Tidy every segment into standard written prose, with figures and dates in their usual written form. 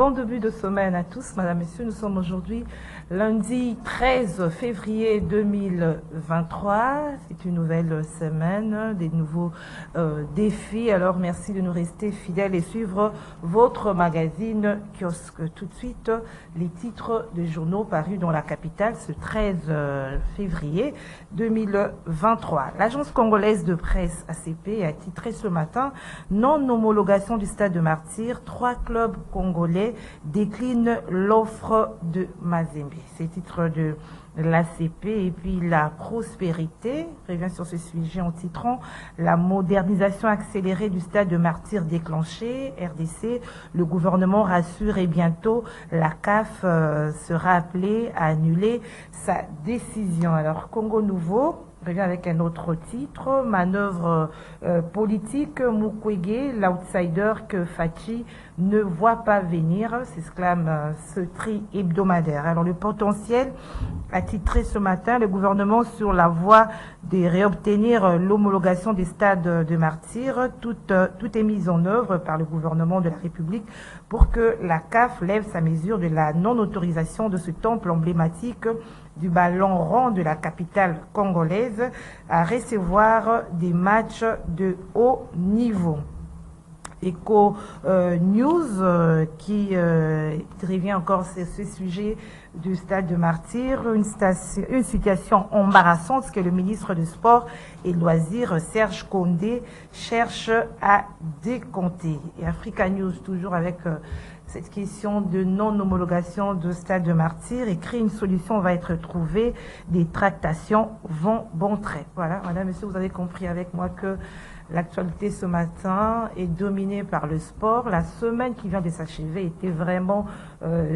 Bon début de semaine à tous, Madame, Messieurs. Nous sommes aujourd'hui lundi 13 février 2023. C'est une nouvelle semaine, des nouveaux défis. Alors, merci de nous rester fidèles et suivre votre magazine Kiosque. Tout de suite, les titres des journaux parus dans la capitale ce 13 février 2023. L'agence congolaise de presse ACP a titré ce matin « Non-homologation du stade de Martyrs, 3 clubs congolais déclinent l'offre de Mazembe ». C'est le titre de l'ACP. Et puis la prospérité revient sur ce sujet en titrant « La modernisation accélérée du stade de Martyrs déclenchée, RDC, le gouvernement rassure et bientôt la CAF sera appelée à annuler sa décision ». Alors Congo Nouveau revient avec un autre titre, manœuvre politique, Mukwege, l'outsider que Fachi ne voit pas venir, s'exclame ce tri hebdomadaire. Alors le potentiel a titré ce matin le gouvernement sur la voie de réobtenir l'homologation des stades de Martyrs. Tout est mis en œuvre par le gouvernement de la République pour que la CAF lève sa mesure de la non-autorisation de ce temple emblématique du ballon rond de la capitale congolaise à recevoir des matchs de haut niveau. Eco News qui revient encore sur ce sujet du stade de Martyrs, une situation embarrassante que le ministre du Sport et Loisirs Serge Condé cherche à décompter. Et Africa News toujours avec cette question de non-homologation de stade de Martyrs, écrit une solution va être trouvée, des tractations vont bon trait. Voilà, madame, monsieur, vous avez compris avec moi que l'actualité ce matin est dominée par le sport. La semaine qui vient de s'achever était vraiment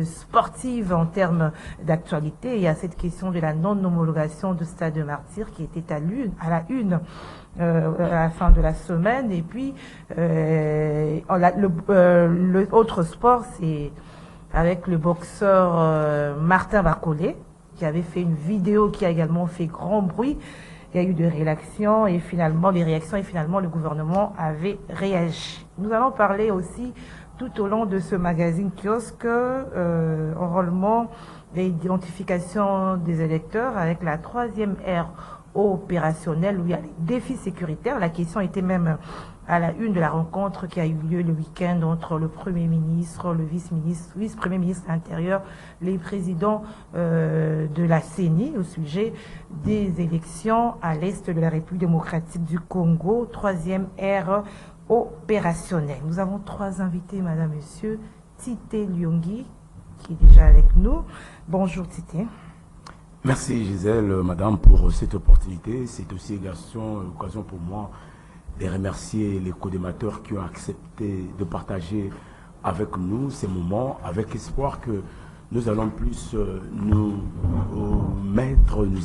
sportive en termes d'actualité. Il y a cette question de la non-homologation de stade de Martyrs qui était à la une à la fin de la semaine. Et puis, le autre sport, c'est avec le boxeur Martin Bacolé, qui avait fait une vidéo qui a également fait grand bruit. Il y a eu des réactions et finalement le gouvernement avait réagi. Nous allons parler aussi tout au long de ce magazine kiosque enrôlement et identification des électeurs avec la 3e ère opérationnelle où il y a les défis sécuritaires. La question était même à la une de la rencontre qui a eu lieu le week-end entre le Premier ministre, le vice-premier ministre de l'Intérieur, les présidents de la CENI au sujet des élections à l'est de la République démocratique du Congo, 3e ère opérationnelle. Nous avons 3 invités, madame, monsieur. Tité Lyongi, qui est déjà avec nous. Bonjour Tité. Merci Gisèle, madame, pour cette opportunité. C'est aussi l'occasion pour moi de remercier les co-démateurs qui ont accepté de partager avec nous ces moments, avec espoir que nous allons plus nous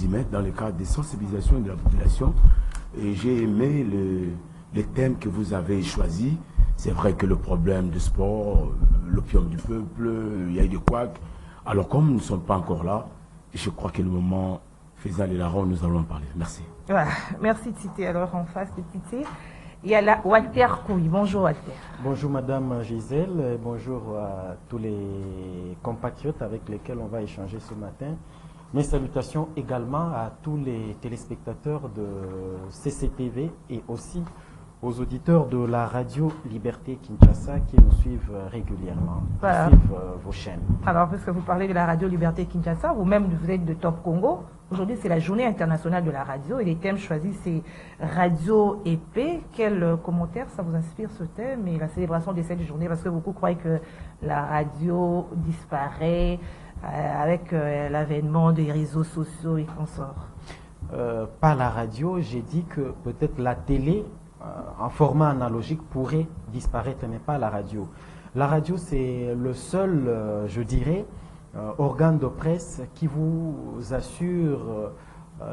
y mettre dans le cadre des sensibilisations de la population. Et j'ai aimé les thèmes que vous avez choisis. C'est vrai que le problème du sport, l'opium du peuple, il y a eu des couacs. Alors comme nous ne sommes pas encore là, je crois que le moment faisant les larrons, nous allons en parler. Merci. Voilà. Merci Tité. Alors en face de Tité, il y a là Walter Kouy. Bonjour Walter. Bonjour Madame Gisèle, bonjour à tous les compatriotes avec lesquels on va échanger ce matin. Mes salutations également à tous les téléspectateurs de CCTV et aussi aux auditeurs de la radio Liberté Kinshasa qui nous suivent régulièrement, voilà, qui suivent vos chaînes. Alors, puisque vous parlez de la radio Liberté Kinshasa, vous-même vous êtes de Top Congo. Aujourd'hui, c'est la journée internationale de la radio et les thèmes choisis, c'est radio et paix. Quel commentaire ça vous inspire ce thème et la célébration de cette journée? Parce que beaucoup croient que la radio disparaît avec l'avènement des réseaux sociaux et consorts. Pas la radio, j'ai dit que peut-être la télé en format analogique pourrait disparaître, mais pas la radio. La radio, c'est le seul, je dirais, organe de presse qui vous assure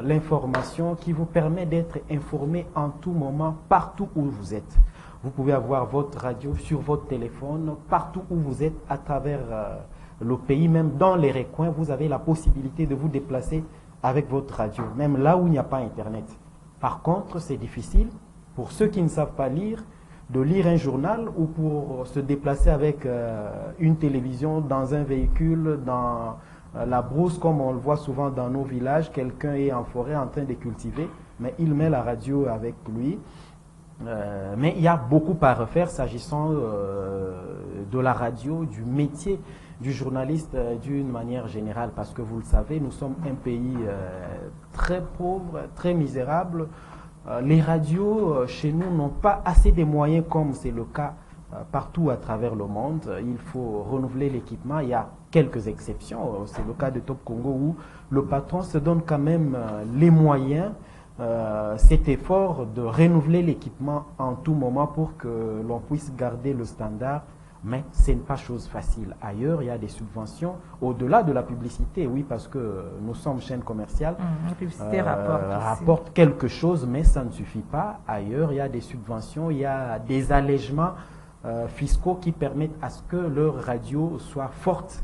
l'information, qui vous permet d'être informé en tout moment, partout où vous êtes. Vous pouvez avoir votre radio sur votre téléphone, partout où vous êtes, à travers le pays, même dans les recoins, vous avez la possibilité de vous déplacer avec votre radio, même là où il n'y a pas Internet. Par contre, c'est difficile. Pour ceux qui ne savent pas lire, de lire un journal ou pour se déplacer avec une télévision dans un véhicule, dans la brousse, comme on le voit souvent dans nos villages, quelqu'un est en forêt en train de cultiver, mais il met la radio avec lui. Mais il y a beaucoup à refaire s'agissant de la radio, du métier du journaliste d'une manière générale, parce que vous le savez, nous sommes un pays très pauvre, très misérable. Les radios chez nous n'ont pas assez de moyens comme c'est le cas partout à travers le monde. Il faut renouveler l'équipement. Il y a quelques exceptions. C'est le cas de Top Congo où le patron se donne quand même les moyens, cet effort de renouveler l'équipement en tout moment pour que l'on puisse garder le standard. Mais ce n'est pas chose facile. Ailleurs, il y a des subventions au-delà de la publicité, oui, parce que nous sommes chaîne commerciale. La publicité rapporte quelque chose, mais ça ne suffit pas. Ailleurs, il y a des subventions, il y a des allègements fiscaux qui permettent à ce que leur radio soit forte.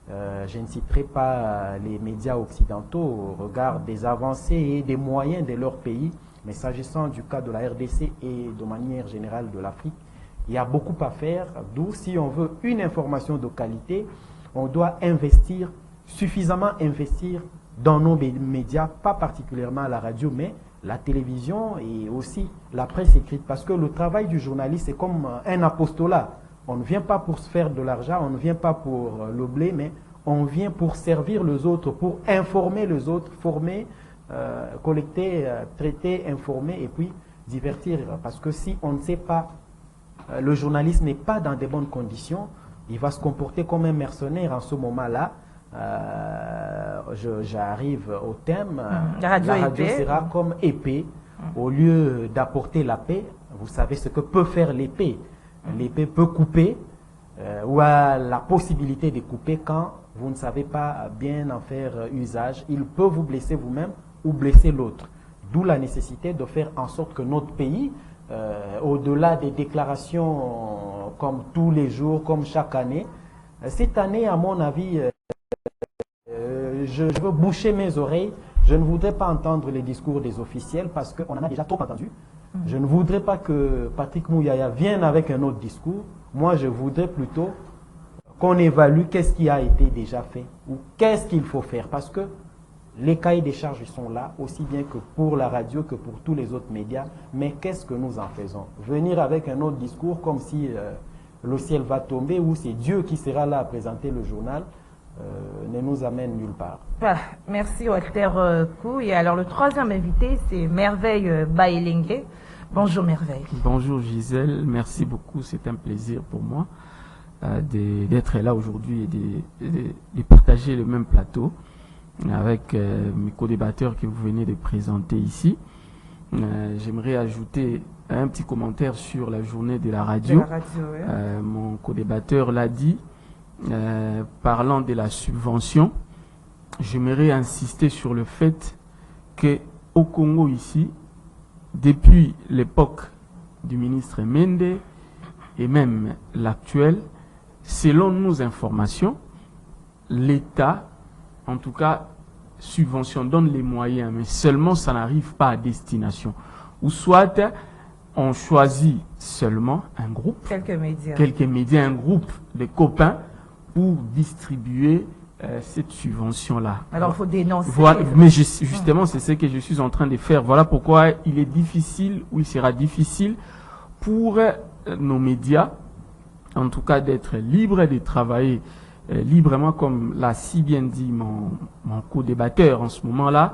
Je ne citerai pas les médias occidentaux au regard des avancées et des moyens de leur pays, mais s'agissant du cas de la RDC et de manière générale de l'Afrique, il y a beaucoup à faire, d'où si on veut une information de qualité, on doit suffisamment investir dans nos médias, pas particulièrement la radio, mais la télévision et aussi la presse écrite. Parce que le travail du journaliste, c'est comme un apostolat. On ne vient pas pour se faire de l'argent, on ne vient pas pour le blé, mais on vient pour servir les autres, pour informer les autres, former, collecter, traiter, informer et puis divertir. Parce que si on ne sait pas, le journaliste n'est pas dans de bonnes conditions, il va se comporter comme un mercenaire en ce moment-là. J'arrive au thème. La radio sera comme épée. Au lieu d'apporter la paix, vous savez ce que peut faire l'épée. L'épée peut couper ou a la possibilité de couper quand vous ne savez pas bien en faire usage. Il peut vous blesser vous-même ou blesser l'autre. D'où la nécessité de faire en sorte que notre pays, au-delà des déclarations comme tous les jours, comme chaque année, cette année, à mon avis, je veux boucher mes oreilles. Je ne voudrais pas entendre les discours des officiels parce qu'on en a déjà trop entendu. Je ne voudrais pas que Patrick Mouyaya vienne avec un autre discours. Moi, je voudrais plutôt qu'on évalue qu'est-ce qui a été déjà fait ou qu'est-ce qu'il faut faire. Parce que les cahiers des charges sont là, aussi bien que pour la radio que pour tous les autres médias. Mais qu'est-ce que nous en faisons? Venir avec un autre discours comme si le ciel va tomber ou c'est Dieu qui sera là à présenter le journal ne nous amène nulle part. Voilà. Merci Walter Kou. Et alors le troisième invité, c'est Merveille Baelengue. Bonjour Merveille. Bonjour Gisèle, merci beaucoup. C'est un plaisir pour moi d'être là aujourd'hui et de partager le même plateau avec mes co-débatteurs que vous venez de présenter ici. J'aimerais ajouter un petit commentaire sur la journée de la radio. Oui. Mon co-débatteur l'a dit, parlant de la subvention, j'aimerais insister sur le fait qu'au Congo ici, depuis l'époque du ministre Mende et même l'actuel, selon nos informations, l'État, en tout cas, subventionne, donne les moyens, mais seulement ça n'arrive pas à destination. Ou soit on choisit seulement un groupe, quelques médias, un groupe de copains pour distribuer cette subvention-là. Alors il faut dénoncer. Voilà, mais justement, c'est ce que je suis en train de faire. Voilà pourquoi il est difficile, ou il sera difficile pour nos médias, en tout cas d'être libres, de travailler librement, comme l'a si bien dit mon co-débatteur en ce moment-là.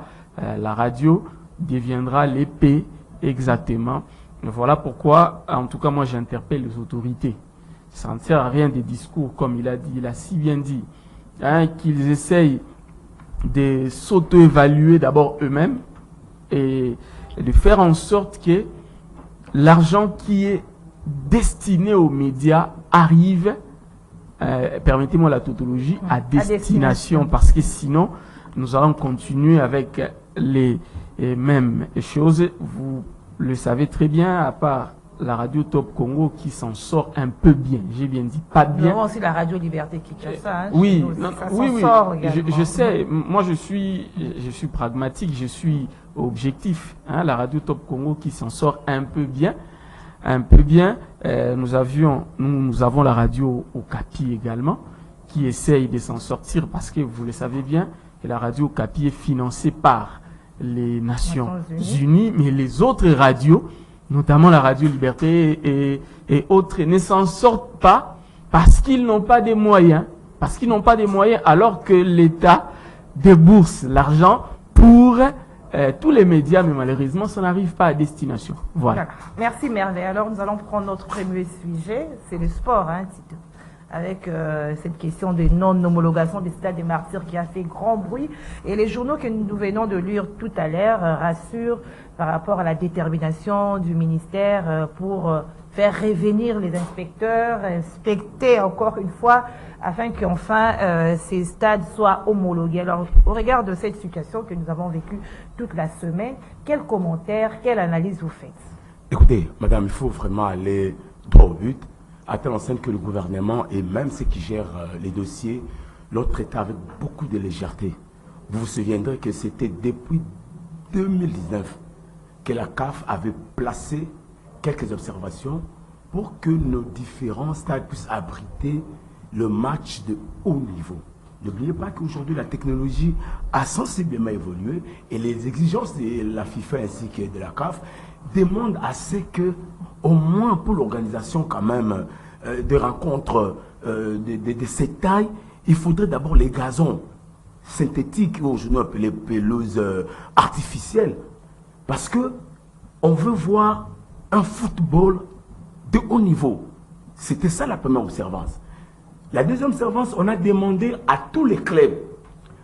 La radio deviendra l'épée exactement. Voilà pourquoi, en tout cas, moi j'interpelle les autorités. Ça ne sert à rien des discours, comme il a si bien dit, hein, qu'ils essayent de s'auto-évaluer d'abord eux-mêmes et de faire en sorte que l'argent qui est destiné aux médias arrive, permettez-moi la tautologie, à destination, parce que sinon, nous allons continuer avec les mêmes choses. Vous le savez très bien, à part la radio Top Congo qui s'en sort un peu bien. J'ai bien dit pas bien. Non, aussi la radio Liberté Kinshasa. Hein, oui, oui. Je sais. Moi, je suis pragmatique, je suis objectif. Hein, la radio Top Congo qui s'en sort un peu bien. un peu bien, nous avons la radio Okapi également, qui essaye de s'en sortir parce que vous le savez bien, que la radio Okapi est financée par les Nations Unies, mais les autres radios, notamment la radio Liberté et autres, ne s'en sortent pas parce qu'ils n'ont pas des moyens. Parce qu'ils n'ont pas des moyens alors que l'État débourse l'argent pour tous les médias, mais malheureusement, ça n'arrive pas à destination. Voilà. Merci Merveille. Alors nous allons prendre notre premier sujet, c'est le sport, hein, Tito, avec cette question de non-homologation des stades des martyrs qui a fait grand bruit. Et les journaux que nous venons de lire tout à l'heure rassurent par rapport à la détermination du ministère pour faire revenir les inspecteurs, inspecter encore une fois, afin qu'enfin ces stades soient homologués. Alors, au regard de cette situation que nous avons vécue toute la semaine, quels commentaires, quelle analyse vous faites? Écoutez, madame, il faut vraiment aller droit au but, à telle enseigne que le gouvernement et même ceux qui gèrent les dossiers l'ont traité avec beaucoup de légèreté. Vous vous souviendrez que c'était depuis 2019 que la CAF avait placé quelques observations pour que nos différents stades puissent abriter le match de haut niveau. N'oubliez pas qu'aujourd'hui, la technologie a sensiblement évolué et les exigences de la FIFA ainsi que de la CAF demandent à ce que, au moins pour l'organisation quand même de rencontres de cette taille, il faudrait d'abord les gazons synthétiques, aujourd'hui appelés pelouses artificielles, parce que on veut voir un football de haut niveau. C'était ça la première observance. La deuxième observance, on a demandé à tous les clubs,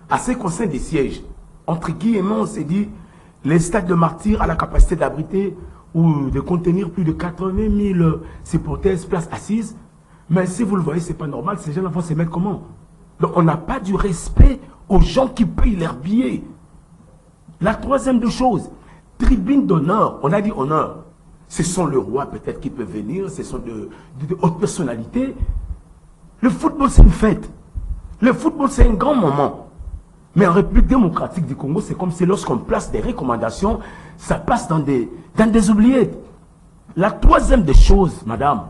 à ceux qui ont des sièges, entre guillemets, on s'est dit, les stades de martyrs a la capacité d'abriter ou de contenir plus de 80 000 supporters, places assises. Mais si vous le voyez, c'est pas normal, ces gens-là vont se mettre comment? Donc on n'a pas du respect aux gens qui payent leurs billets. La troisième des choses, tribune d'honneur, on a dit honneur. Ce sont les rois peut-être qui peuvent venir, ce sont de hautes personnalités. Le football, c'est une fête. Le football, c'est un grand moment. Mais en République démocratique du Congo, c'est comme si lorsqu'on place des recommandations, ça passe dans des oubliettes. La troisième des choses, madame,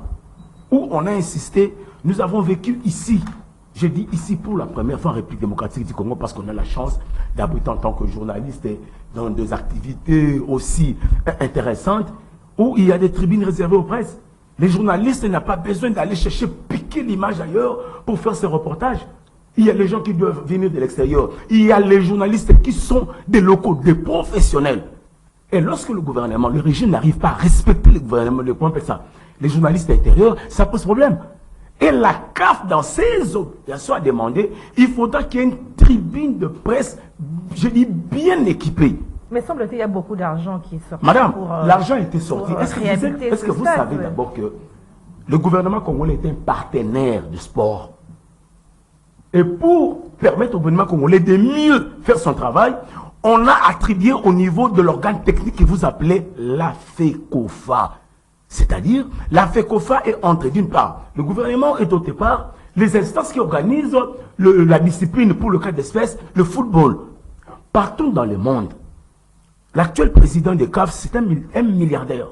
où on a insisté, nous avons vécu ici. Je dis ici pour la première fois en République démocratique du Congo parce qu'on a la chance d'abriter en tant que journaliste dans des activités aussi intéressantes où il y a des tribunes réservées aux presses. Les journalistes n'ont pas besoin d'aller chercher, piquer l'image ailleurs pour faire ces reportages. Il y a les gens qui doivent venir de l'extérieur. Il y a les journalistes qui sont des locaux, des professionnels. Et lorsque le gouvernement, le régime n'arrive pas à respecter le gouvernement, les journalistes intérieurs, ça pose problème. Et la CAF, dans ses obligations, a demandé, il faudra qu'il y ait une tribune de presse, je dis, bien équipée. Mais semble-t-il qu'il y a beaucoup d'argent qui est sorti. Madame, l'argent était sorti. Est-ce que vous stade, savez d'abord que le gouvernement congolais est un partenaire du sport? Et pour permettre au gouvernement congolais de mieux faire son travail, on a attribué au niveau de l'organe technique que vous appelez la FECOFA. C'est-à-dire, la FECOFA est entre, d'une part, le gouvernement et d'autre part, les instances qui organisent la discipline pour le cas d'espèce, le football. Partout dans le monde, l'actuel président des CAF, c'est un milliardaire.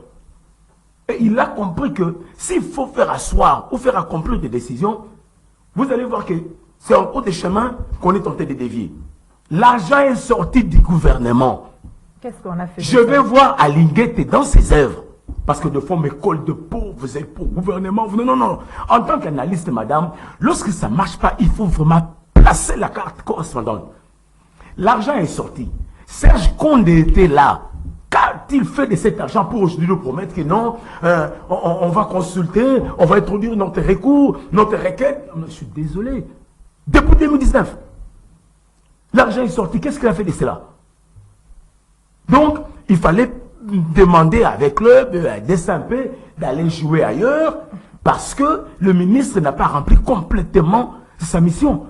Et il a compris que s'il faut faire asseoir ou faire accomplir des décisions, vous allez voir que c'est en cours de chemin qu'on est tenté de dévier. L'argent est sorti du gouvernement. Qu'est-ce qu'on a fait? Je vais voir Alinguette dans ses œuvres. Parce que de fois, mes cols de peau, vous êtes pour le gouvernement. Non. En tant qu'analyste, madame, lorsque ça ne marche pas, il faut vraiment placer la carte correspondante. L'argent est sorti. Serge Condé était là. Qu'a-t-il fait de cet argent pour aujourd'hui nous promettre que non, on va consulter, on va introduire notre recours, notre requête? Je suis désolé. Depuis 2019, l'argent est sorti. Qu'est-ce qu'il a fait de cela? Donc, il fallait demander avec le DSMP d'aller jouer ailleurs parce que le ministre n'a pas rempli complètement sa mission.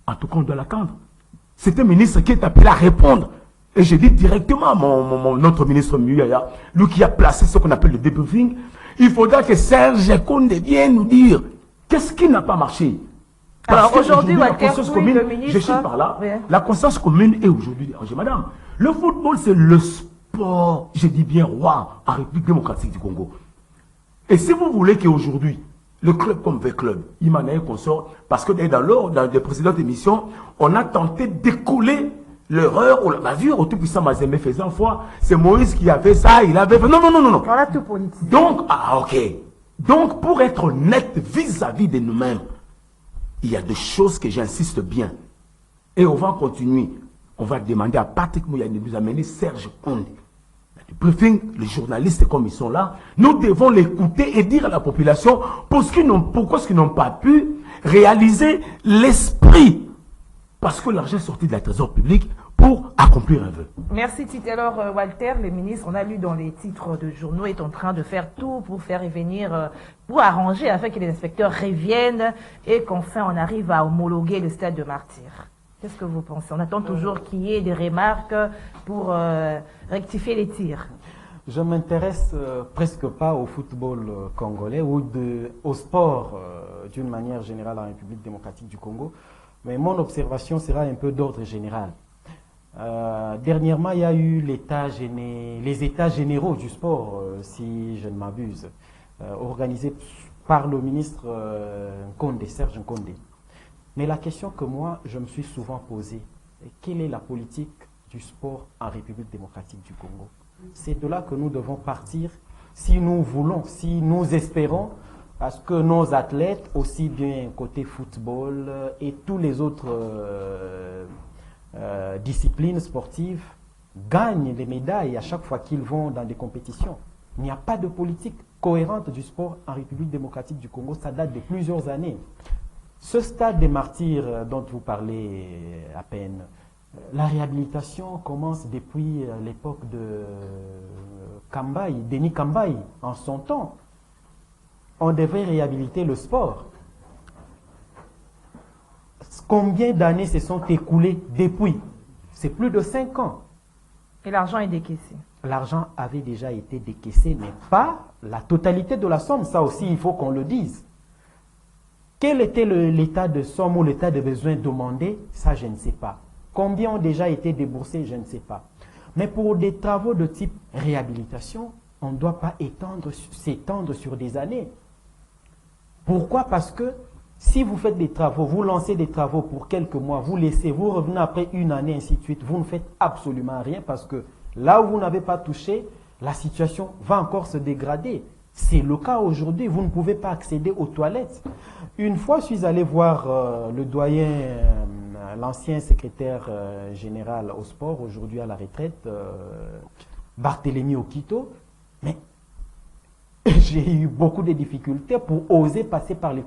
En tout cas, on doit l'attendre. C'est un ministre qui est appelé à répondre. Et j'ai dit directement à notre ministre Muyaya, lui qui a placé ce qu'on appelle le débriefing, il faudra que Serge Condé vienne nous dire qu'est-ce qui n'a pas marché. Alors aujourd'hui, la conscience commune, le ministre, je chute par là, oui. La conscience commune est aujourd'hui, madame, le football c'est le sport, je dis bien roi, en République démocratique du Congo. Et si vous voulez qu'aujourd'hui, le club comme V-Club, Imanaï consort, parce que dans les précédentes émissions, on a tenté d'écouler l'erreur ou la bavure au tout-puissant Mazembe faisant foi. C'est Moïse qui avait ça, il avait fait. Non. On a tout politique. Donc, ok. Donc, pour être honnête vis-à-vis de nous-mêmes, il y a des choses que j'insiste bien. Et on va continuer. On va demander à Patrick Mouyane de nous amener Serge Onde. Le briefing, les journalistes comme ils sont là, nous devons l'écouter et dire à la population pourquoi est-ce qu'ils n'ont pas pu réaliser l'esprit. Parce que l'argent est sorti de la trésor public pour accomplir un vœu. Merci Tite. Alors Walter, le ministre, on a lu dans les titres de journaux, est en train de faire tout pour faire revenir, pour arranger afin que les inspecteurs reviennent et qu'enfin on arrive à homologuer le stade de Martyrs. Qu'est-ce que vous pensez? On attend toujours qu'il y ait des remarques pour rectifier les tirs. Je m'intéresse presque pas au football congolais ou au sport d'une manière générale en République démocratique du Congo, mais mon observation sera un peu d'ordre général. Dernièrement, il y a eu les états généraux du sport, si je ne m'abuse, organisés par le ministre Serge Nkonde. Mais la question que moi, je me suis souvent posée, quelle est la politique du sport en République démocratique du Congo? C'est de là que nous devons partir si nous voulons, si nous espérons à ce que nos athlètes, aussi bien côté football et tous les autres disciplines sportives, gagnent des médailles à chaque fois qu'ils vont dans des compétitions. Il n'y a pas de politique cohérente du sport en République démocratique du Congo, ça date de plusieurs années. Ce stade des martyrs dont vous parlez à peine, la réhabilitation commence depuis l'époque de Denis Kambaï, en son temps. On devait réhabiliter le sport. Combien d'années se sont écoulées depuis? C'est plus de 5 ans. Et l'argent est décaissé. L'argent avait déjà été décaissé, mais pas la totalité de la somme. Ça aussi, il faut qu'on le dise. Quel était l'état de somme ou l'état de besoin demandé? Ça, je ne sais pas. Combien ont déjà été déboursés? Je ne sais pas. Mais pour des travaux de type réhabilitation, on ne doit pas s'étendre sur des années. Pourquoi? Parce que si vous faites des travaux, vous lancez des travaux pour quelques mois, vous laissez, vous revenez après une année, ainsi de suite, vous ne faites absolument rien parce que là où vous n'avez pas touché, la situation va encore se dégrader. C'est le cas aujourd'hui, vous ne pouvez pas accéder aux toilettes. Une fois, je suis allé voir le doyen, l'ancien secrétaire général au sport, aujourd'hui à la retraite, Barthélemy Okito, mais j'ai eu beaucoup de difficultés pour oser passer par les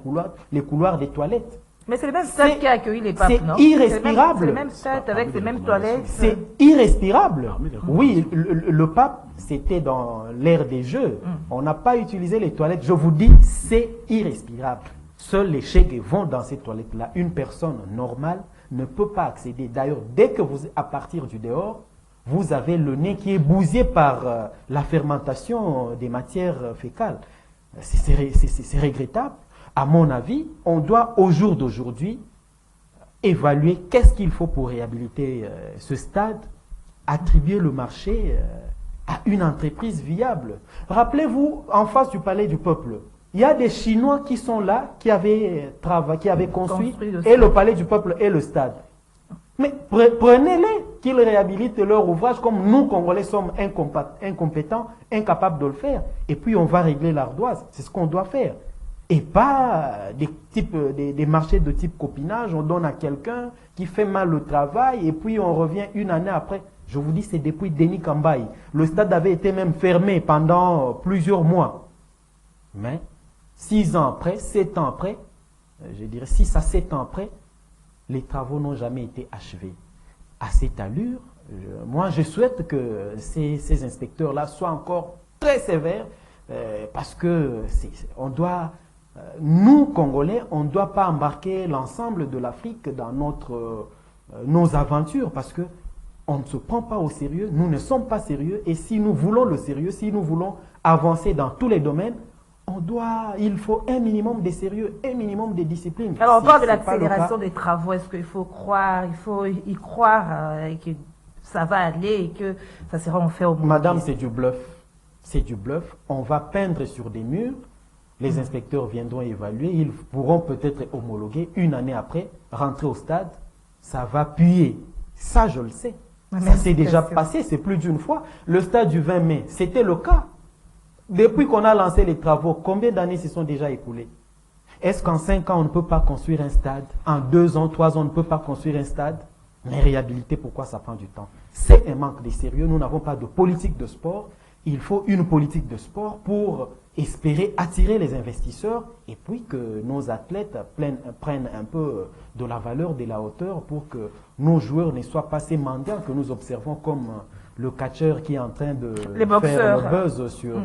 couloirs des toilettes. Mais c'est le même stade qui a accueilli les papes, non? C'est irrespirable. C'est le même stade avec les mêmes toilettes. C'est irrespirable. Oui, le pape, c'était dans l'ère des Jeux. On n'a pas utilisé les toilettes. Je vous dis, c'est irrespirable. Seuls les chèques vont dans ces toilettes-là. Une personne normale ne peut pas accéder. D'ailleurs, dès que vous, à partir du dehors, vous avez le nez qui est bousillé par la fermentation des matières fécales. C'est regrettable. À mon avis, on doit au jour d'aujourd'hui évaluer qu'est-ce qu'il faut pour réhabiliter ce stade, attribuer le marché à une entreprise viable. Rappelez-vous, en face du Palais du Peuple, il y a des Chinois qui sont là, qui avaient construit et le Palais du Peuple et le stade. Mais prenez-les, qu'ils réhabilitent leur ouvrage comme nous, Congolais, sommes incompétents, incapables de le faire. Et puis on va régler l'ardoise. C'est ce qu'on doit faire. Et pas des marchés de type copinage. On donne à quelqu'un qui fait mal le travail et puis on revient une année après. Je vous dis, c'est depuis Denis Kambaï. Le stade avait été même fermé pendant plusieurs mois. Mais 6 ans après, 7 ans après, je dirais 6 à 7 ans après, les travaux n'ont jamais été achevés. À cette allure, moi je souhaite que ces inspecteurs-là soient encore très sévères parce que on doit, nous Congolais, on ne doit pas embarquer l'ensemble de l'Afrique dans nos aventures parce que on ne se prend pas au sérieux, nous ne sommes pas sérieux et si nous voulons le sérieux, si nous voulons avancer dans tous les domaines, il faut un minimum de sérieux, un minimum de discipline. Alors on parle de l'accélération des travaux, est-ce qu'il faut croire, il faut y croire que ça va aller et que ça sera en fait au moins. Madame, c'est du bluff. C'est du bluff. On va peindre sur des murs Les inspecteurs viendront évaluer, ils pourront peut-être homologuer. Une année après, rentrer au stade, ça va puer. Ça, je le sais. Ça s'est déjà passé, c'est plus d'une fois. Le stade du 20 mai, c'était le cas. Depuis qu'on a lancé les travaux, combien d'années se sont déjà écoulées? Est-ce qu'en 5 ans, on ne peut pas construire un stade? En 2 ans, 3 ans, on ne peut pas construire un stade? Mais réhabiliter, pourquoi ça prend du temps? C'est un manque de sérieux. Nous n'avons pas de politique de sport. Il faut une politique de sport pour espérer attirer les investisseurs et puis que nos athlètes prennent un peu de la valeur, de la hauteur pour que nos joueurs ne soient pas ces mendiants que nous observons comme le catcheur qui est en train de faire le buzz sur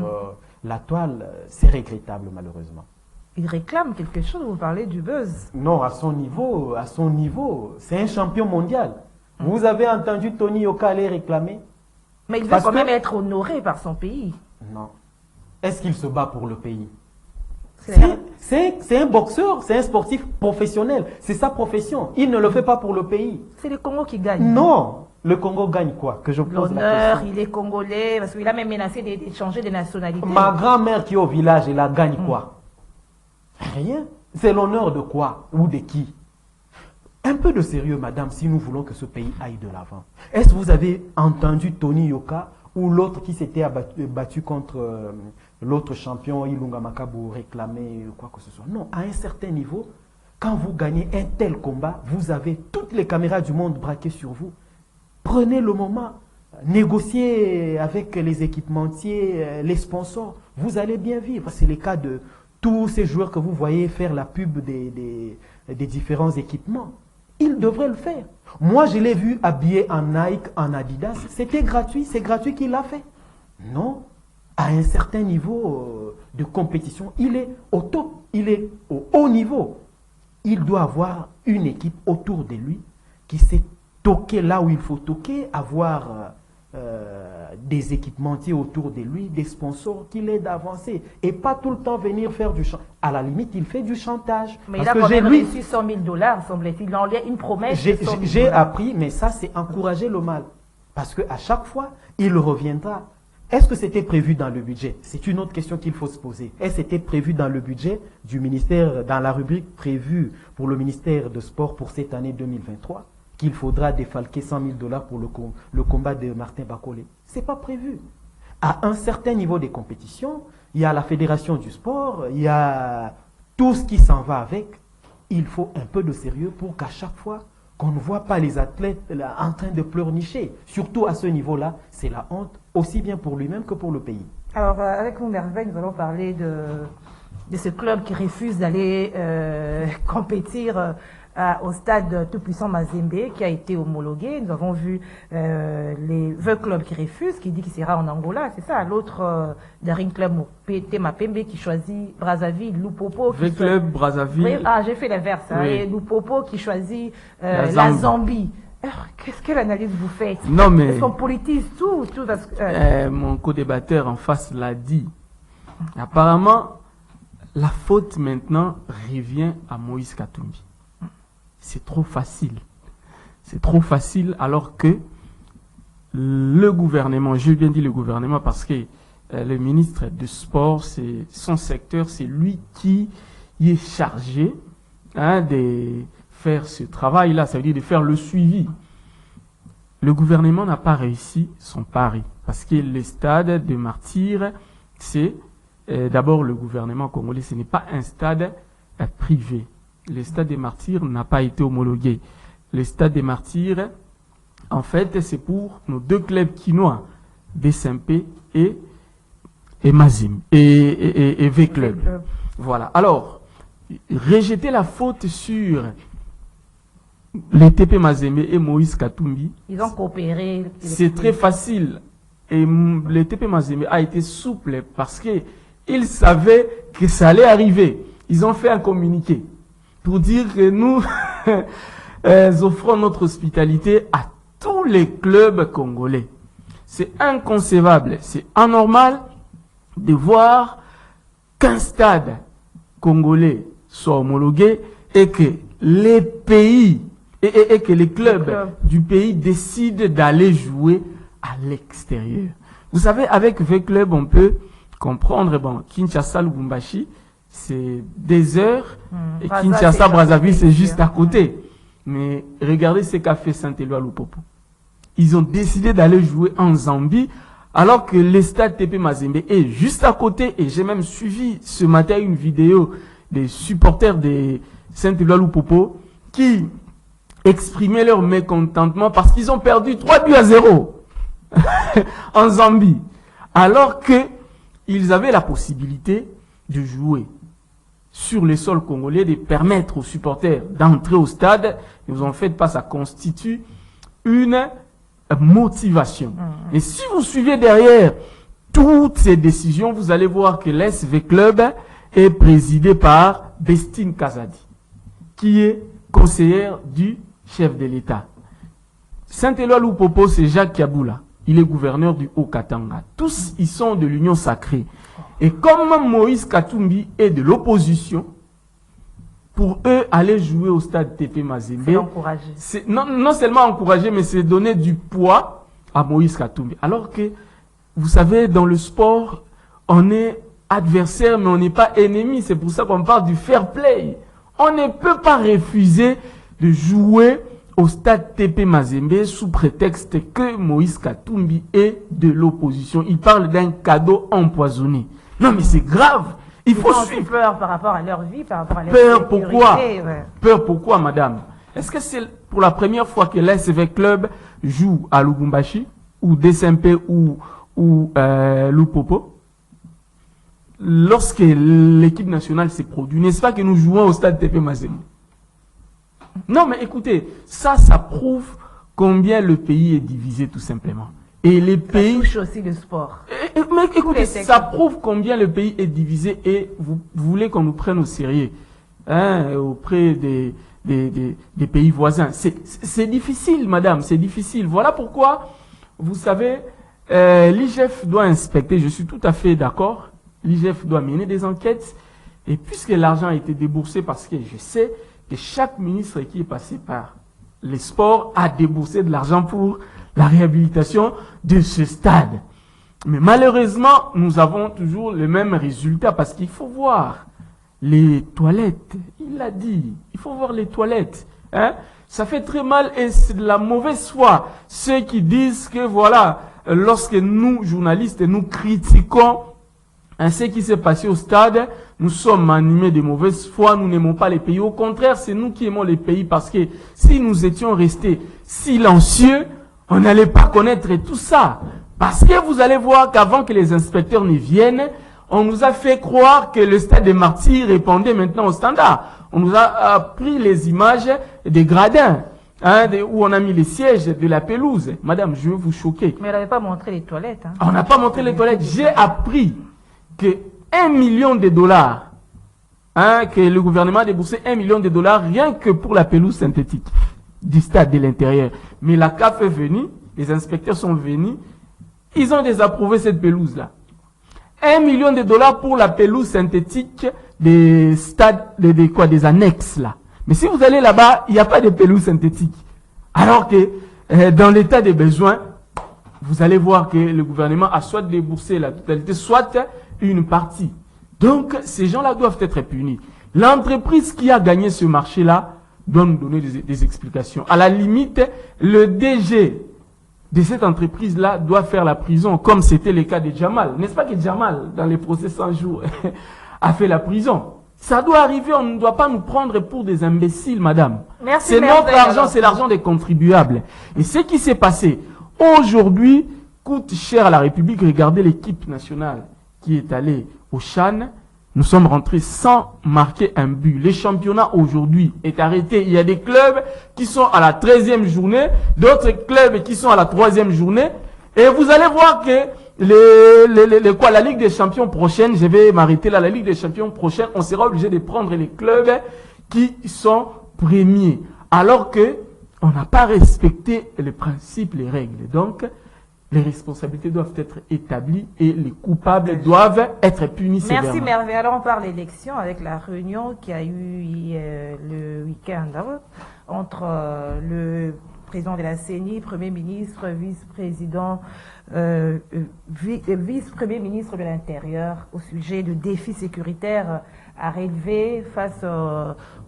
la toile. C'est regrettable malheureusement. Il réclame quelque chose, vous parlez du buzz. Non, à son niveau, c'est un champion mondial. Vous avez entendu Tony Yoka aller réclamer? Mais il veut quand même être honoré par son pays. Non. Est-ce qu'il se bat pour le pays? C'est un boxeur, c'est un sportif professionnel. C'est sa profession. Il ne le fait pas pour le pays. C'est le Congo qui gagne. Non. Le Congo gagne quoi? Que je pose la l'honneur, question. il est congolais, parce qu'il a même menacé d'échanger de nationalité. Ma grand-mère qui est au village, elle a gagne quoi? Rien. C'est l'honneur de quoi? Ou de qui? Un peu de sérieux, madame, si nous voulons que ce pays aille de l'avant. Est-ce que vous avez entendu Tony Yoka ou l'autre qui s'était battu contre l'autre champion, Ilunga Makabu, réclamer quoi que ce soit? Non, à un certain niveau, quand vous gagnez un tel combat, vous avez toutes les caméras du monde braquées sur vous. Prenez le moment, négociez avec les équipementiers, les sponsors. Vous allez bien vivre. C'est le cas de tous ces joueurs que vous voyez faire la pub des différents équipements. Ils devraient le faire. Moi, je l'ai vu habillé en Nike, en Adidas. C'était gratuit. C'est gratuit qu'il l'a fait. Non. À un certain niveau de compétition, il est au top. Il est au haut niveau. Il doit avoir une équipe autour de lui qui sait toquer là où il faut toquer, avoir des équipementiers autour de lui, des sponsors qui l'aident à avancer. Et pas tout le temps venir faire du chantage. À la limite, il fait du chantage. Mais il a quand même reçu $100 000, semble-t-il. Il en a une promesse. J'ai appris, mais ça, c'est encourager le mal. Parce qu'à chaque fois, il reviendra. Est-ce que c'était prévu dans le budget? C'est une autre question qu'il faut se poser. Est-ce que c'était prévu dans le budget du ministère, dans la rubrique prévue pour le ministère de Sport pour cette année 2023, qu'il faudra défalquer $100 000 pour le combat de Martin Bakole? Ce n'est pas prévu. À un certain niveau des compétitions, il y a la fédération du sport, il y a tout ce qui s'en va avec. Il faut un peu de sérieux pour qu'à chaque fois, qu'on ne voit pas les athlètes là, en train de pleurnicher. Surtout à ce niveau-là, c'est la honte, aussi bien pour lui-même que pour le pays. Alors, avec nous, Merveille, nous allons parler de ce club qui refuse d'aller compétir au stade tout-puissant Mazembe, qui a été homologué. Nous avons vu les 20 clubs qui refusent, qui dit qu'il sera en Angola, c'est ça. L'autre, Daring Club PT Mapembe, qui choisit Brazzaville, Lupopo. 20 clubs, Brazzaville. Ah, j'ai fait l'inverse. Oui. Hein, et Lupopo qui choisit la Zambie. Alors, quelle analyse vous faites? Non, mais est-ce qu'on politise tout parce que, mon co-débatteur en face l'a dit. Apparemment, la faute maintenant revient à Moïse Katumbi. C'est trop facile. C'est trop facile alors que le gouvernement, je bien dit le gouvernement parce que le ministre du Sport, c'est son secteur, c'est lui qui y est chargé de faire ce travail-là, ça veut dire de faire le suivi. Le gouvernement n'a pas réussi son pari parce que le stade de Martyrs, c'est d'abord le gouvernement congolais, ce n'est pas un stade privé. Le stade des Martyrs n'a pas été homologué. Le stade des Martyrs, en fait, c'est pour nos deux clubs quinois, DSMP et Mazembe, et V-Club. Voilà. Alors, rejeter la faute sur les TP Mazembe et Moïse Katumbi, ils ont coopéré. C'est très facile. Et le TP Mazembe a été souple parce qu'ils savaient que ça allait arriver. Ils ont fait un communiqué pour dire que nous offrons notre hospitalité à tous les clubs congolais. C'est inconcevable, c'est anormal de voir qu'un stade congolais soit homologué et que les pays et que les clubs du pays décident d'aller jouer à l'extérieur. Vous savez, avec V-Club, on peut comprendre, bon, Kinshasa, Lubumbashi, c'est des heures. Et Brazzaville, Kinshasa, Brazzaville, c'est juste à hein. côté. Mais regardez ce qu'a fait Saint-Éloi Lupopo. Ils ont décidé d'aller jouer en Zambie, alors que le stade TP Mazembe est juste à côté. Et j'ai même suivi ce matin une vidéo des supporters de Saint-Éloi Lupopo qui exprimaient leur mécontentement parce qu'ils ont perdu 3-0 en Zambie. Alors qu'ils avaient la possibilité de jouer sur le sol congolais, de permettre aux supporters d'entrer au stade. Ils ont fait pas, ça constitue une motivation. Et si vous suivez derrière toutes ces décisions, vous allez voir que l'SV Club est présidé par Bestine Kazadi, qui est conseillère du chef de l'État. Saint-Éloi Lupopo, c'est Jacques Kaboula. Il est gouverneur du Haut-Katanga. Tous, ils sont de l'Union sacrée. Et comme Moïse Katumbi est de l'opposition, pour eux, aller jouer au stade TP Mazembe, C'est encouragé. c'est non seulement encourager, mais c'est donner du poids à Moïse Katumbi. Alors que, vous savez, dans le sport, on est adversaire, mais on n'est pas ennemi. C'est pour ça qu'on parle du fair play. On ne peut pas refuser de jouer au stade TP Mazembe sous prétexte que Moïse Katumbi est de l'opposition. Il parle d'un cadeau empoisonné. Non, mais c'est grave. Il faut Ils ont suivre. peur par rapport à leur vie, par rapport à leur Peur pourquoi? ouais. Peur pourquoi, madame? Est-ce que c'est pour la première fois que l'SV Club joue à Lubumbashi, ou DSMP, ou Lupopo? Lorsque l'équipe nationale s'est produite, n'est-ce pas que nous jouons au stade TP Mazembe? Non, mais écoutez, ça prouve combien le pays est divisé, tout simplement. Et les Ça pays... touche aussi le sport. Mais écoutez, les ça prouve combien le pays est divisé et vous voulez qu'on nous prenne au sérieux, hein, auprès des pays voisins. C'est difficile, madame, c'est difficile. Voilà pourquoi, vous savez, l'IGF doit inspecter, je suis tout à fait d'accord, l'IGF doit mener des enquêtes, et puisque l'argent a été déboursé, parce que je sais que chaque ministre qui est passé par les sports a déboursé de l'argent pour la réhabilitation de ce stade. Mais malheureusement, nous avons toujours le même résultat parce qu'il faut voir les toilettes. Il l'a dit, il faut voir les toilettes. Hein? Ça fait très mal et c'est de la mauvaise foi. Ceux qui disent que voilà, lorsque nous, journalistes, nous critiquons ce qui s'est passé au stade, nous sommes animés de mauvaise foi, nous n'aimons pas les pays. Au contraire, c'est nous qui aimons les pays parce que si nous étions restés silencieux, on n'allait pas connaître tout ça. Parce que vous allez voir qu'avant que les inspecteurs ne viennent, on nous a fait croire que le stade des Martyrs répondait maintenant au standard. On nous a pris les images des gradins, hein, où on a mis les sièges de la pelouse. Madame, je veux vous choquer. Mais elle n'avait pas montré les toilettes. Hein. On n'a pas montré les toilettes. J'ai appris que 1 million de dollars, hein, que le gouvernement a déboursé 1 million de dollars rien que pour la pelouse synthétique du stade de l'intérieur. Mais la CAF est venue, les inspecteurs sont venus, ils ont désapprouvé cette pelouse-là. 1 million de dollars pour la pelouse synthétique des stades, des annexes là. Mais si vous allez là-bas, il n'y a pas de pelouse synthétique. Alors que dans l'état des besoins, vous allez voir que le gouvernement a soit déboursé la totalité, soit une partie. Donc, ces gens-là doivent être punis. L'entreprise qui a gagné ce marché-là doit nous donner des explications. À la limite, le DG de cette entreprise-là doit faire la prison, comme c'était le cas de Jamal. N'est-ce pas que Jamal, dans les procès 100 jours, a fait la prison? Ça doit arriver, on ne doit pas nous prendre pour des imbéciles, madame. Merci, c'est notre argent, c'est l'argent des contribuables. Et ce qui s'est passé aujourd'hui coûte cher à la République. Regardez l'équipe nationale qui est allée au CHAN. Nous sommes rentrés sans marquer un but. Le championnat aujourd'hui est arrêté. Il y a des clubs qui sont à la 13e journée, d'autres clubs qui sont à la 3e journée. Et vous allez voir que la Ligue des Champions prochaine, je vais m'arrêter là, la Ligue des Champions prochaine, on sera obligé de prendre les clubs qui sont premiers. Alors que on n'a pas respecté les principes, les règles. Donc, les responsabilités doivent être établies et les coupables doivent être punis sévèrement. Merci Merveille. Alors on parle d'élection avec la réunion qui a eu le week-end entre le président de la CENI, Premier ministre, vice-président, vice-premier ministre de l'Intérieur, au sujet de défis sécuritaires à relever face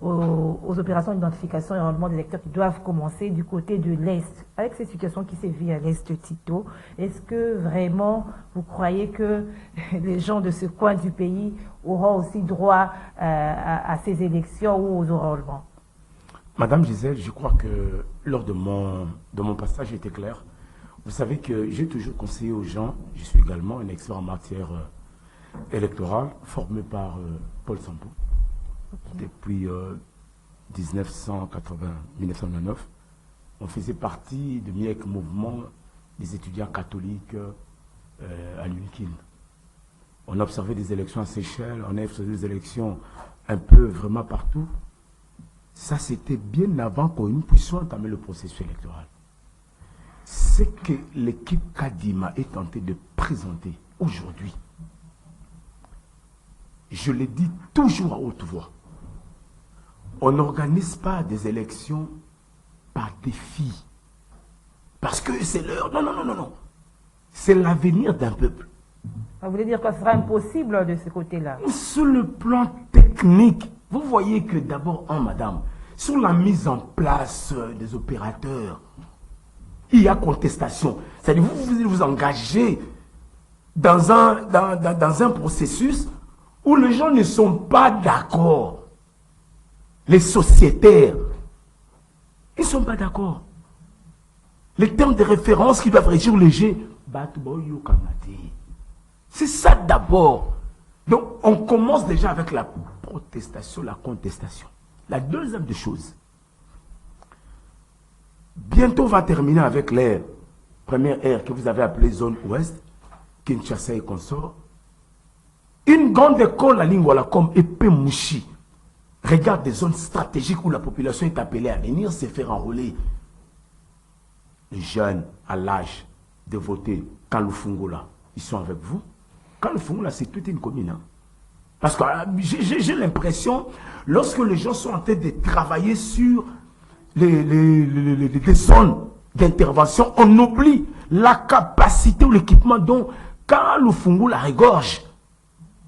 aux opérations d'identification et rendement des électeurs qui doivent commencer du côté de l'Est. Avec ces situations qui sévissent à l'Est, Tito, est-ce que vraiment vous croyez que les gens de ce coin du pays auront aussi droit à ces élections ou aux enrôlements? Madame Gisèle, je crois que lors de mon passage, j'étais clair. Vous savez que j'ai toujours conseillé aux gens, je suis également un expert en matière électorale, formé par Paul Sambou, depuis 1999. On faisait partie du MIEC, mouvement des étudiants catholiques à l'UNIKIN. On observait des élections à Seychelles, on a fait des élections un peu vraiment partout. Ça, c'était bien avant que nous puissions entamer le processus électoral. Ce que l'équipe Kadima est tentée de présenter aujourd'hui, je le dis toujours à haute voix, on n'organise pas des élections par défi. Parce que c'est l'heure. Non, non, non, non, non. C'est l'avenir d'un peuple. Vous voulez dire que ce sera impossible de ce côté-là? Sur le plan technique, vous voyez que d'abord, madame, sur la mise en place des opérateurs, il y a contestation. C'est-à-dire vous vous engagez dans un processus où les gens ne sont pas d'accord. Les sociétaires, ils ne sont pas d'accord. Les termes de référence qui doivent régir le jeu, c'est ça d'abord. Donc, on commence déjà avec la protestation, la contestation. La deuxième des choses, bientôt on va terminer avec l'ère, première ère que vous avez appelée zone ouest, Kinshasa et consorts. Une grande école à Lingwala comme Epemouchi regarde des zones stratégiques où la population est appelée à venir se faire enrôler. Les jeunes à l'âge de voter Kalufungula, ils sont avec vous. Kalufungula, c'est toute une commune. Hein? Parce que j'ai l'impression, lorsque les gens sont en train de travailler sur les zones d'intervention, on oublie la capacité ou l'équipement dont Kalufungula regorge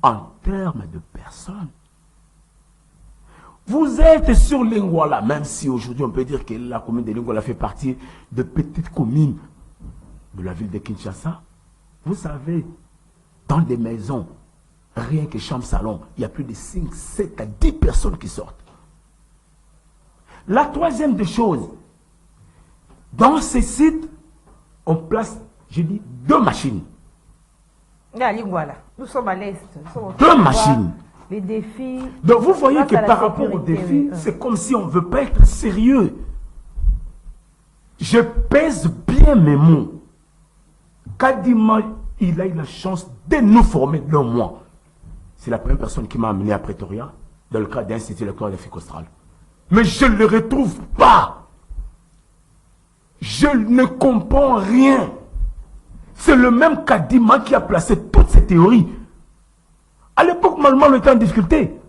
en termes de personnes. Vous êtes sur Lingwala, même si aujourd'hui on peut dire que la commune de Lingwala fait partie de petites communes de la ville de Kinshasa. Vous savez, dans des maisons, rien que chambre-salon, il y a plus de 5, 7 à 10 personnes qui sortent. La troisième des choses, dans ces sites, on place, je dis, 2 machines. Nous sommes à l'Est. 2 machines. Les défis. Donc vous voyez que par rapport aux défis, c'est comme si on ne veut pas être sérieux. Je pèse bien mes mots. Kadima, il a eu la chance de nous former d'un mois. C'est la première personne qui m'a amené à Pretoria, dans le cadre d'Institut électoral d'Afrique australe. Mais je ne le retrouve pas. Je ne comprends rien. C'est le même Kadima qui a placé toutes ces théories. À l'époque, malheureusement, on était en difficulté.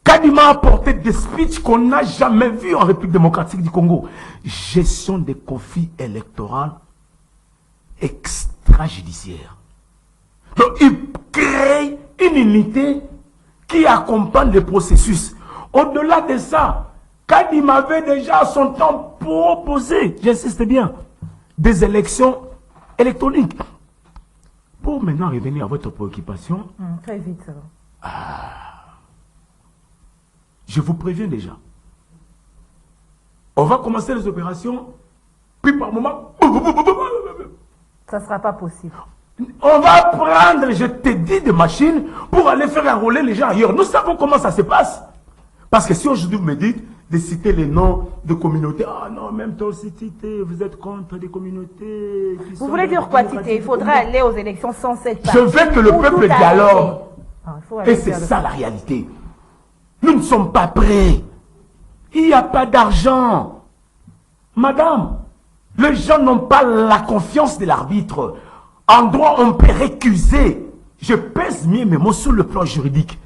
Kadima a apporté des speeches qu'on n'a jamais vus en République démocratique du Congo. Gestion des conflits électoraux extrajudiciaires. Donc, il crée une unité qui accompagne le processus. Au-delà de ça, Kadima avait déjà à son temps proposé, j'insiste bien, des élections électroniques. Pour maintenant revenir à votre préoccupation. Très vite, ça va. Je vous préviens déjà. On va commencer les opérations, puis par moment, ça ne sera pas possible. On va prendre, je te dis, des machines pour aller faire enrôler les gens ailleurs. Nous savons comment ça se passe. Parce que si aujourd'hui vous me dites de citer les noms de communautés, ah non, même toi aussi, Tité, vous êtes contre des communautés. Vous voulez dire quoi, Tité? Il faudra aller aux élections sans cette partie. Je veux que le peuple dialogue. Et c'est ça la réalité. Nous ne sommes pas prêts. Il n'y a pas d'argent. Madame, les gens n'ont pas la confiance de l'arbitre. En droit, on peut récuser. Je pèse mieux mes mots sur le plan juridique.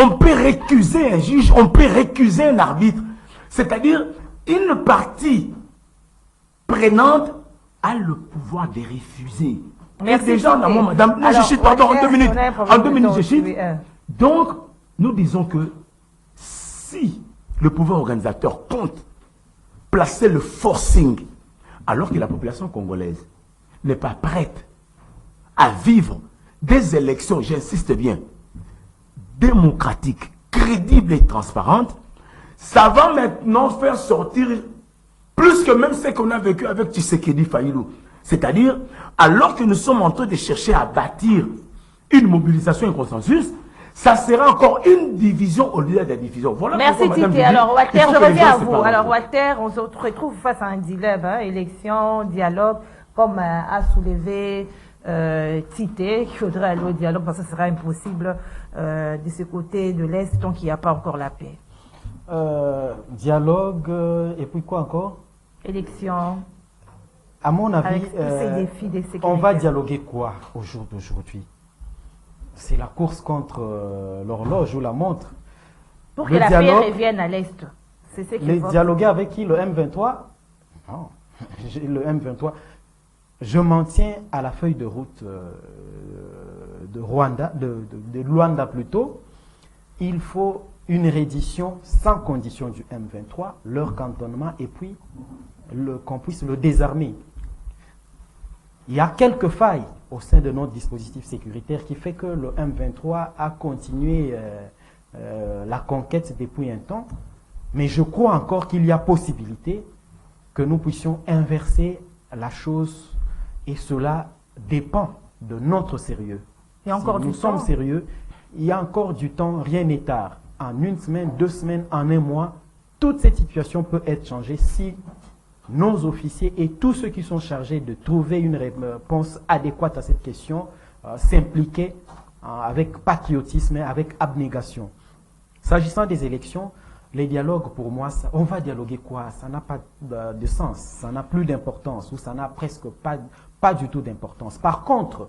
On peut récuser un juge, on peut récuser un arbitre. C'est-à-dire, une partie prenante a le pouvoir de refuser. Merci, Et déjà en amont, madame, alors, je chute, pardon, en 2 minutes. En 2 minutes, je chute. Oui, Donc, nous disons que si le pouvoir organisateur compte placer le forcing, alors que la population congolaise n'est pas prête à vivre des élections, j'insiste bien, démocratiques, crédibles et transparentes, ça va maintenant faire sortir plus que même ce qu'on a vécu avec Tshisekedi Fayilou. C'est-à-dire, alors que nous sommes en train de chercher à bâtir une mobilisation et un consensus, ça sera encore une division au lieu de la division. Voilà. Merci Titi. Alors Walter, je reviens à vous. Alors Walter, on se retrouve face à un dilemme, hein, élection, dialogue, comme a soulevé Titi, qu'il faudrait aller au dialogue parce que ce sera impossible de ce côté de l'Est tant qu'il n'y a pas encore la paix. Dialogue, et puis quoi encore? Élection. À mon avis, Avec tous ces défis de sécurité. on va dialoguer quoi au jour d'aujourd'hui? C'est la course contre l'horloge ou la montre. Pour que la paix revienne à l'Est. C'est ce qu'il faut. Dialoguer avec qui? Le M23? Non. Le M23. Je m'en tiens à la feuille de route de Rwanda, de Luanda plutôt. Il faut une reddition sans condition du M23, leur cantonnement et puis qu'on puisse le désarmer. Il y a quelques failles au sein de notre dispositif sécuritaire qui fait que le M23 a continué la conquête depuis un temps, mais je crois encore qu'il y a possibilité que nous puissions inverser la chose et cela dépend de notre sérieux. Il y a encore du temps. Nous sommes sérieux, il y a encore du temps, rien n'est tard. En 1 semaine, 2 semaines, en 1 mois, toute cette situation peut être changée si nos officiers et tous ceux qui sont chargés de trouver une réponse adéquate à cette question s'impliquaient avec patriotisme et avec abnégation. S'agissant des élections, les dialogues, pour moi, on va dialoguer quoi? Ça n'a pas de sens, ça n'a plus d'importance ou ça n'a presque pas du tout d'importance. Par contre,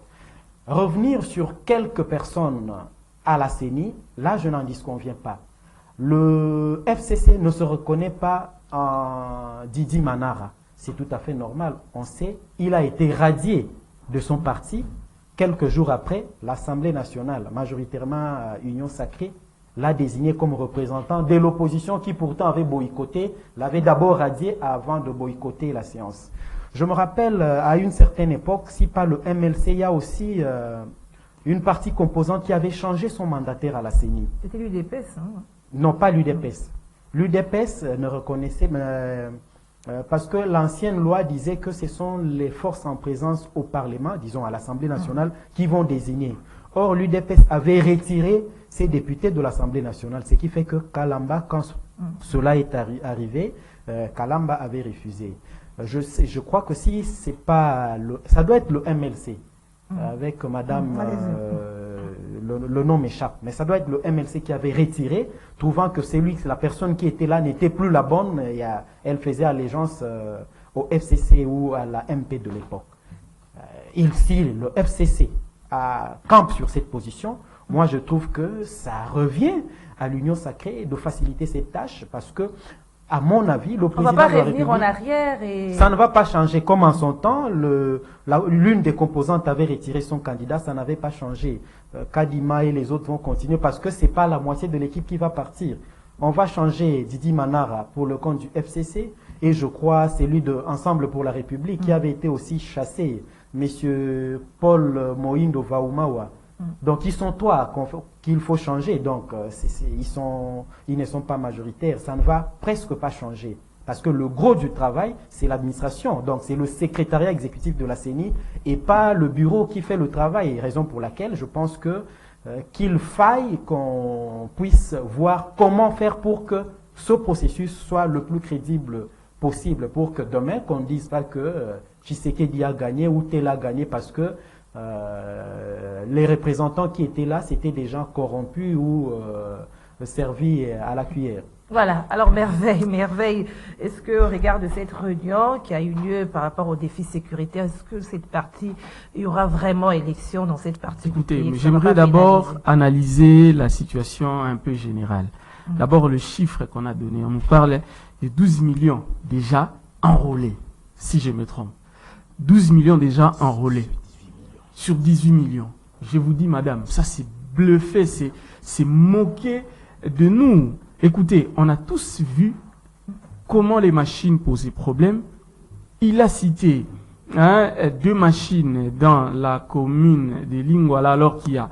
revenir sur quelques personnes à la CENI, là je n'en disconviens pas. Le FCC ne se reconnaît pas en Didi Manara. C'est tout à fait normal. On sait, il a été radié de son parti. Quelques jours après, l'Assemblée nationale, majoritairement Union Sacrée, l'a désigné comme représentant de l'opposition qui pourtant avait boycotté, l'avait d'abord radié avant de boycotter la séance. Je me rappelle à une certaine époque, si pas le MLC, il y a aussi une partie composante qui avait changé son mandataire à la CENI. C'était l'UDPS, hein? Non, pas l'UDPS. L'UDPS ne reconnaissait, parce que l'ancienne loi disait que ce sont les forces en présence au Parlement, disons à l'Assemblée nationale, qui vont désigner. Or, l'UDPS avait retiré ses députés de l'Assemblée nationale, ce qui fait que Kalamba, quand cela est arrivé, Kalamba avait refusé. Je crois que si c'est pas ça doit être le MLC, avec madame, le nom m'échappe, mais ça doit être le MLC qui avait retiré, trouvant que la personne qui était là n'était plus la bonne, et elle faisait allégeance au FCC ou à la MP de l'époque. Si le FCC campe sur cette position, moi je trouve que ça revient à l'Union Sacrée de faciliter cette tâche, parce que à mon avis, le président de la République... On va pas revenir en arrière et... Ça ne va pas changer. Comme en son temps, l'une des composantes avait retiré son candidat, ça n'avait pas changé. Kadima et les autres vont continuer parce que ce n'est pas la moitié de l'équipe qui va partir. On va changer Didi Manara pour le compte du FCC et je crois celui de Ensemble pour la République qui avait été aussi chassé, Monsieur Paul Moïndo Vaumawa. Donc ils sont toi qu'il faut changer. Donc ils ne sont pas majoritaires. Ça ne va presque pas changer. Parce que le gros du travail, c'est l'administration. Donc c'est le secrétariat exécutif de la CENI et pas le bureau qui fait le travail. Raison pour laquelle je pense que qu'il faille qu'on puisse voir comment faire pour que ce processus soit le plus crédible possible. Pour que demain, qu'on ne dise pas que Tshisekedi a gagné ou tel a gagné parce que les représentants qui étaient là, c'était des gens corrompus ou servis à la cuillère. Voilà, alors merveille. Est-ce que, au regard de cette réunion qui a eu lieu par rapport aux défis sécuritaires, est-ce que cette partie, il y aura vraiment élection dans cette partie? Écoutez, j'aimerais d'abord analyser la situation un peu générale. D'abord, le chiffre qu'on a donné, on nous parle de 12 millions déjà enrôlés. si je me trompe. 12 millions déjà enrôlés sur 18 millions. Je vous dis, madame, ça c'est bluffé, c'est moqué de nous. Écoutez, on a tous vu comment les machines posaient problème. Il a cité 2 machines dans la commune de Lingwala alors qu'il y a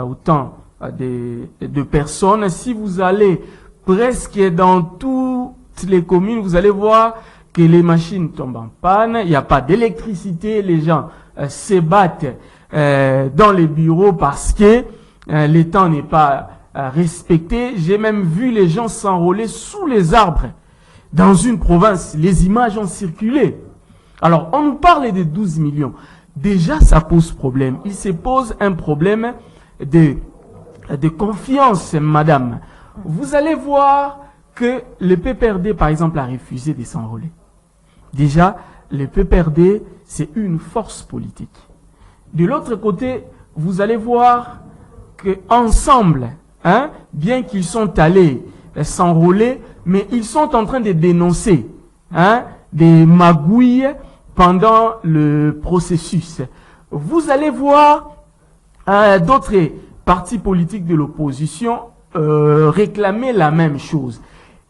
autant de personnes. Si vous allez presque dans toutes les communes, vous allez voir que les machines tombent en panne, il n'y a pas d'électricité, les gens se battent dans les bureaux parce que le temps n'est pas respecté. J'ai même vu les gens s'enrôler sous les arbres dans une province. Les images ont circulé. Alors, on nous parle de 12 millions. Déjà, ça pose problème. Il se pose un problème de confiance, madame. Vous allez voir que le PPRD, par exemple, a refusé de s'enrôler. Déjà, le PPRD, c'est une force politique. De l'autre côté, vous allez voir que ensemble, bien qu'ils sont allés s'enrôler, mais ils sont en train de dénoncer des magouilles pendant le processus. Vous allez voir d'autres partis politiques de l'opposition réclamer la même chose.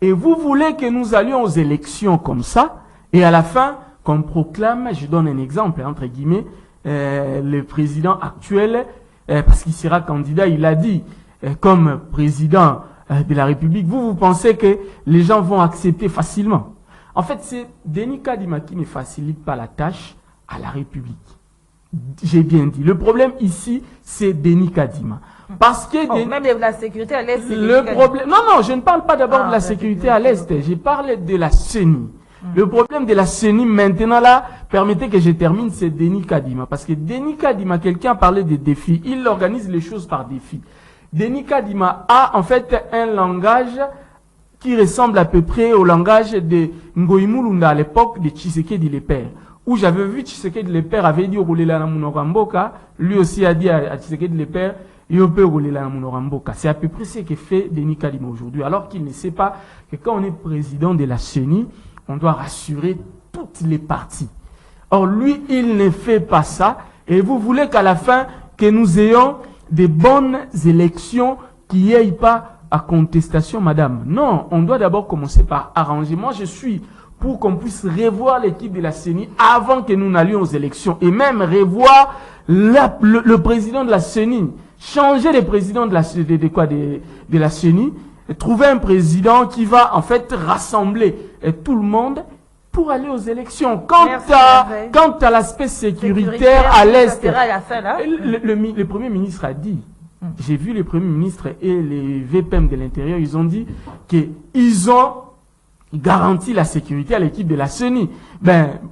Et vous voulez que nous allions aux élections comme ça, et à la fin, qu'on proclame, je donne un exemple, entre guillemets, le président actuel, parce qu'il sera candidat, il a dit, comme président de la République, vous pensez que les gens vont accepter facilement. En fait, c'est Denis Kadima qui ne facilite pas la tâche à la République. J'ai bien dit. Le problème ici, c'est Denis Kadima. Parce que même de la sécurité à l'Est. le problème. Non, je ne parle pas d'abord de la sécurité à l'Est. Je parle de la CENI. Le problème de la CENI maintenant là, permettez que je termine, c'est Denis Kadima. Parce que Denis Kadima, quelqu'un a parlé des défis. Il organise les choses par défis. Denis Kadima a en fait un langage qui ressemble à peu près au langage de Ngoï Mulunda à l'époque de Tshisekedi le Père. Où j'avais vu Tshisekedi le Père avait dit au Roulela na Munoramboka, lui aussi a dit à Tshisekedi le Père, c'est à peu près ce que fait Denis Kadima aujourd'hui, alors qu'il ne sait pas que quand on est président de la CENI, on doit rassurer toutes les parties. Or, lui, il ne fait pas ça, et vous voulez qu'à la fin, que nous ayons des bonnes élections qui n'aient pas à contestation, madame. Non, on doit d'abord commencer par arranger. Moi, je suis pour qu'on puisse revoir l'équipe de la CENI avant que nous n'allions aux élections, et même revoir le président de la CENI. Changer le président de la CENI, trouver un président qui va en fait rassembler tout le monde pour aller aux élections. Quant à l'aspect sécuritaire à l'Est, le Premier ministre a dit, j'ai vu le Premier ministre et les VPM de l'Intérieur, ils ont dit qu'ils ont garanti la sécurité à l'équipe de la CENI.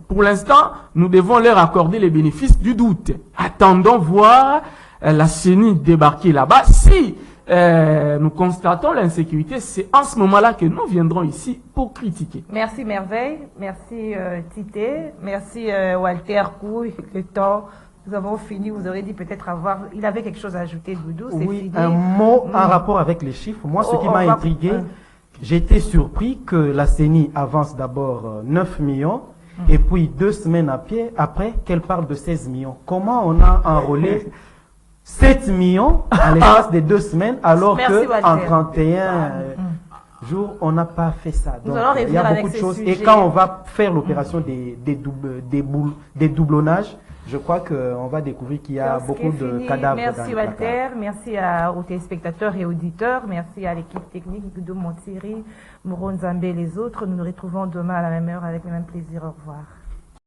Pour l'instant, nous devons leur accorder les bénéfices du doute. Attendons voir la CENI débarquer là-bas. Si nous constatons l'insécurité, c'est en ce moment-là que nous viendrons ici pour critiquer. Merci Merveille, merci Tité, merci Walter Couille. Le temps, nous avons fini, vous aurez dit peut-être avoir... Il avait quelque chose à ajouter, Doudou, c'est fini. Un mot en rapport avec les chiffres. Moi, ce qui m'a intrigué, j'ai été surpris que la CENI avance d'abord 9 millions et puis 2 semaines après qu'elle parle de 16 millions. Comment on a enrôlé 7 millions à l'espace de 2 semaines alors qu'en 31 jours, on n'a pas fait ça. Donc, il y a beaucoup de choses. Et quand on va faire l'opération des doublonnages, je crois qu'on va découvrir qu'il y a beaucoup de cadavres. Merci Walter, merci aux téléspectateurs et auditeurs, merci à l'équipe technique, Guido Montiri, Mouron Zambé et les autres. Nous nous retrouvons demain à la même heure avec le même plaisir. Au revoir.